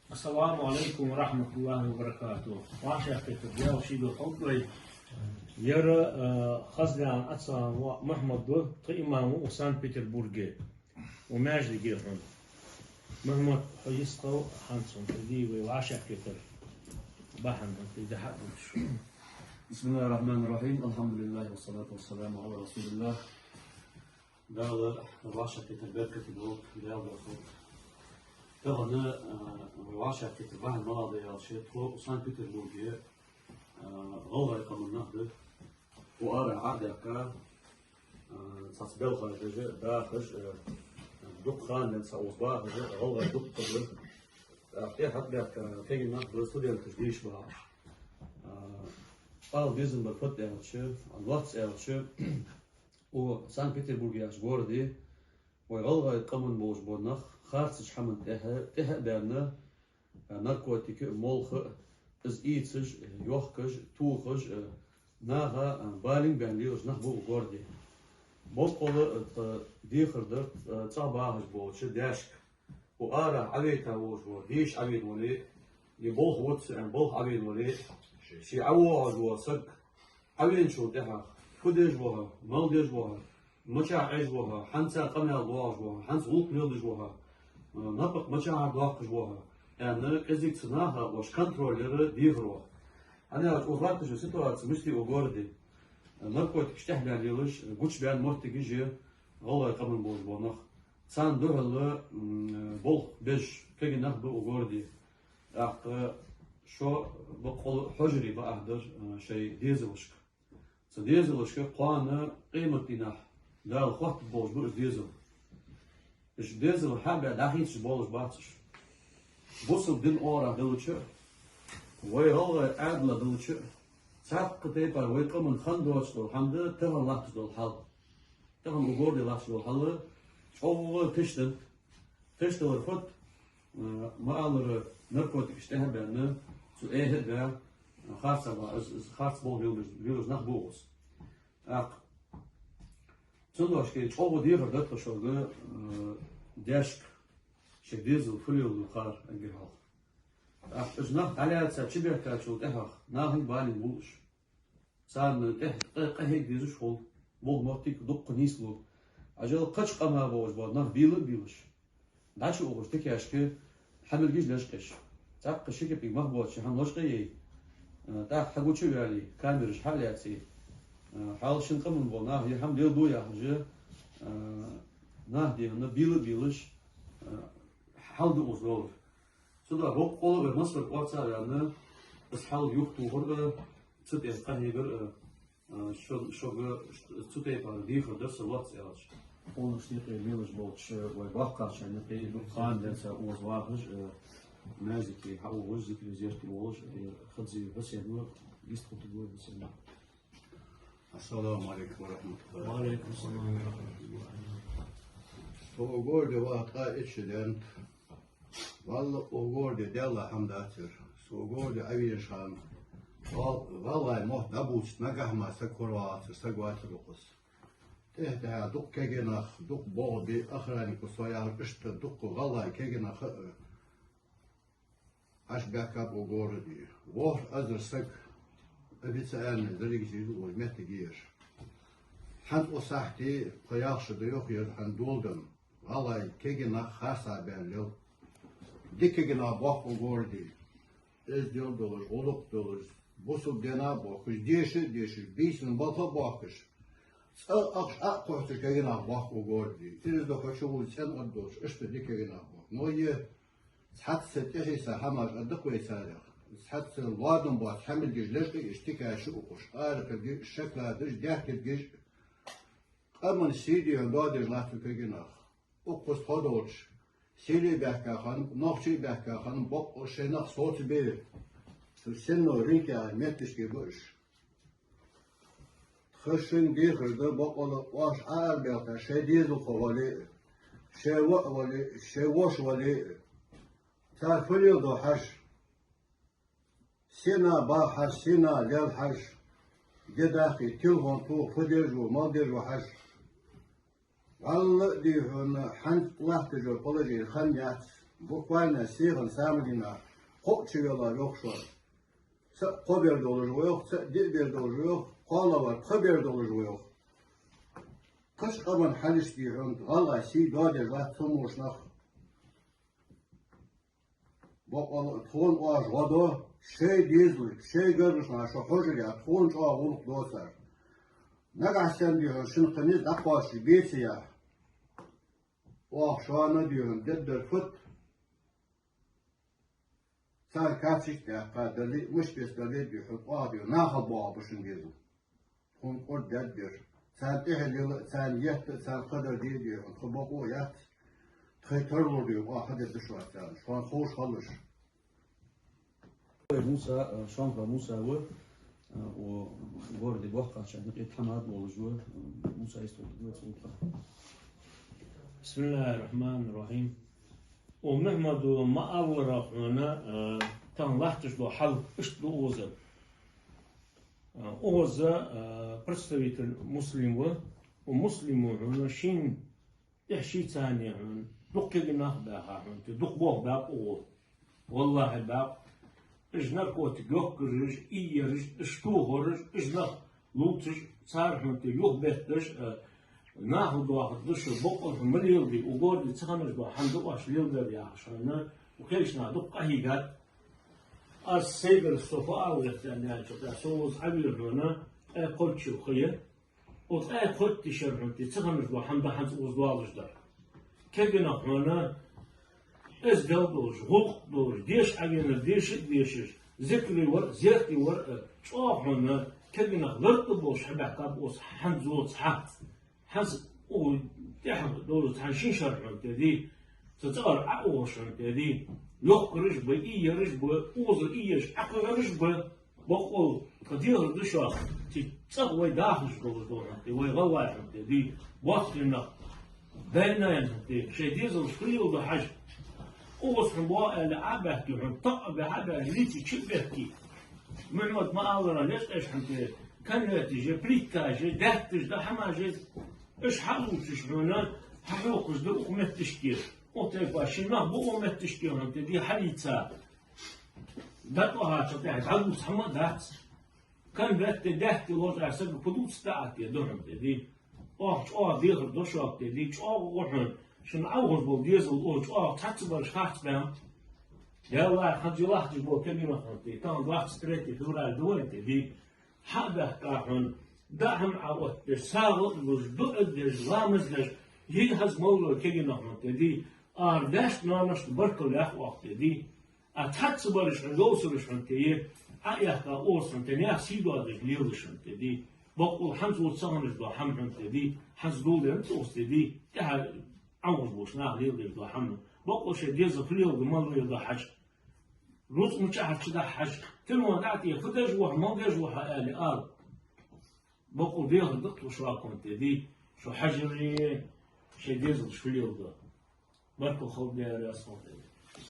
السلام عليكم ورحمة الله وبركاته. وعشان تتبع وشيد الحب يرى خزن عن أتصل محمد دو قيمة وسان بيتربورغ وماجد جيرهم محمد حيسقو حنسون تدي وعشان كتر بحن تدحق. بسم الله الرحمن الرحيم. الحمد لله والصلاة والسلام على رسول الله. داغ وعشا كتر كتبوك داغ الخوت تغنى وعشا كتر بحن مراضي يا شيخ وسان بيتربورغ غوغا يقام النهضة وأرى عادك تصبيل خارج داخل دق خان من سأوصباه غوغا دق قبل أحكي حقك كي النهضة صديق التجديش بها al bizim bir fıt elçi, Allah'ts elçi, o Sankt Peterburg yaş gordi, o galga kamun boş bonak, xartsız hamın tehe derne, narkotik, molxı, iz itsiz, yoxkız, tuğkız, naha balin benliyoruz, nah bu gordi. Bol kolu dihirdir, sabahız boşu, deşk, o ara aveta boş bo, diş avet voli, يبوخ واتس يعني بوخ عبيد ولي شي عوض وصك عبيد شو تها فدج وها مالدج وها مشاعج وها حنسا قمنا الله وها حنس وق ميلدج وها نطق مشاعر ضاقج وها يعني كزيك صناها وش كنترولر ديغرو انا اوفرت جو سيتواتس مشتي وغوردي نركوت كشتحنا ليلش قوتش بان مرتجي والله قبل بوز بونخ سان دوهل بوخ بيش كي نخبو وغوردي شو بقول حجري بأحضر شيء ديزلشك. ديزلشك قانا قيمة ديناح. لا الخط بوش بوش ديزل. إيش ديزل حاجة داخل شبولش باتش. بوصل دين أورا دلتش. ويهلا عدلا دلتش. ساق قتيبا ويقوم من خندوش دول حمد تهل لحظ دول حل. تهل مقول لحظ دول حل. أول تشتن الفت ما أمر narkotik işten benne zu da hartsbol wilus nach boos. Ak zum Beispiel çoğu diğer da şöyle desk şey diesel fuel khar angehal. Ak es nach alayatsa çiberka çok ehak nahin balin buluş. San qahik dizu şol bol mortik duk nislu. Acil kaç qama boos bo nach biliş. Daşı oğuz tek yaşki حمل جيش لشقش تعق شيء في مخبوط شيء هم لشقي تاع حقو شو يعني كاميرش حال ياتي حال شنقم من بنا هي هم ديل دويا حاجه نهدي هنا بيلش حال دو وصلوا صدق هو قول مصر قواتsa يعني بس حال يختو هربه تصد قهيبر شو تصدق دي خدر سوات سياش Ons niet inmiddels wordt bij wachtkaart en de gaan dat ze ons wagens mensen die houden ons die gezegd worden gaat ze verzinnen is goed te doen. Assalamu alaikum wa rahmatullah. Wa alaikum salam wa rahmatullah. O gorde vaqa içiden vallahi o gorde dalla hamdatır. So gorde aviyeşan vallahi muhtabus nagahma sakurat sagwatır okus. تهدها دق كجناخ دق بودي أخراني كسويا قشت دق غلا كجناخ عش بكاب وجوردي وور أزر سك أبيت أنا ذلك جيل ومت جير حد أصحتي قياش ديوخ ير حن دولدم غلا كجناخ خاصة بينلو ديك كجناخ باق وجوردي إز ديول دولار غلط دولار بوسو دينا باقش ديش بيسن بطل باقش أقش أقوى كجنا باق وجوردي ترى ده كشوف سن أدوش إيش بدي كجنا باق نويه حد ستة سحمر أدقوا يسارع حد الوادم باق حمل جلش يشتكي شو قش أرك الشكل هذا جاه الجيش أمن سيدي عندادر لاتو كجنا أقص هذولش سيلي بحكا خان نقشي بحكا خان باق وشيناق صوت بير سنو ريكا متش كبوش خشن ديخرده بقول واش عربية شديد وخوالي شواش ولي تعرفني ذو حش سينا باحش سينا ليل حش جداخي تلفون تو خديج ومالديج وحش والله دي هن حنت لحت جو بولجي خنيات Bu koyna sihın samidina kok çıgıyorlar yok şu an. Kober dolucu yok, dilber dolucu yok, kola var, kober dolucu yok. Kış kaman halis diyorum, vallahi si doğru var, tümuşnak. Bu ton ağaç vado, şey dizlik, şey görürsen şu hoca ya, ton ağaç olup dostlar. Ne kadar diyor, şunu temiz akbaşı bir ya. Oh şu an ne diyorum, dedder fıt. Sen kaçık ya, kaderli, müşkesleri diyor, diyor, ne hal bu abuşun gezim. Ton or dedder. Sen ehli, sen yetti, sen kadar değil diyor, kabak o yat. Tıytır olur diyor, hadi dış var yani, şu an hoş kalır. موسى شانفا موسى وورد بوقع عشان يتحمد والجو موسى يستوقف. بسم الله الرحمن الرحيم. ومحمد ما أول هنا تان لحتش له حل إشت له أوزا представитель مسلم ومسلم هنا شين يحشي ثاني هنا دق جناح بها هنا دق بوق باب أول والله باب إجناك وتجوكرج إيرج إشتوهرج إجناك لوتج صار هنا يوه بهتش ناخذ واحد دش بقول مليون دي وقول تخمج بقى حندق واش ليلدر يا عشان وكيش نادق قهيقات السيبر الصفاء ويختاني شوف سوز عبير هنا قلت شو خير وتأي قلت تشرح انت تخمج بقى حمد حنز وزوالج دار كبنا هنا ازدل دوش غلق دوش ديش عبير ديش ذكري ور زيرتي ور شوف هنا كبنا غلط بوش حبك بوش حنزوت حق حسب وتحب دور تحشين شرحون تدي تتغر عقوشون تدي يخرج بإي يرج بأوزر إيش عقل يرج بقول كثير دشوا تتغوي داخل دور تدي ويغوى تدي وقتنا بيننا تدي شيء ديزل شوية وضحج أوصل بوا العبه تحن طق بهذا ليتي تشبهكي محمد ما أقدر ليش إيش حنتي كان يتجي بريكاجي دهتج ده حماجي إيش حلو تشبهنا حلوك زدو أمت تشكيل وتبقى شناه بو أمت تشكيل أنت دي حليتها دتوها تطيح تعلم سما دات كان بات دهت الوضع سبب بدوس دات يا دهم دي دير دوشوك دي وحن شن عوض بو ديزل تاتبر شخص بهم يا الله خد الله جبو كلمة خنتي تان واحد ستريتي فورا دوينت دي حابه كاحن دعم عوض ساغط وزدوء الدج لامز دج هي هز مولو كيجي نحن دي داش نامش بركل يا وقت دي اتحت برش نجوسرش انتي ايحكا اوسن تنيا سيدو دج ليلش دي بقول حمز وتصامش دو حمد دي حز دول انت اوست دي تها عوض بوش ناه ليل دو حمد بقول شديز فليو بمالو يدو حج روز مشاهد كده حج تلمو دعتي خدج وحموجج وحالي بقول ديها دكتور شو كنت دي شو حجري شي ديزل شو اليوم ده بركو خوب ديها راسهم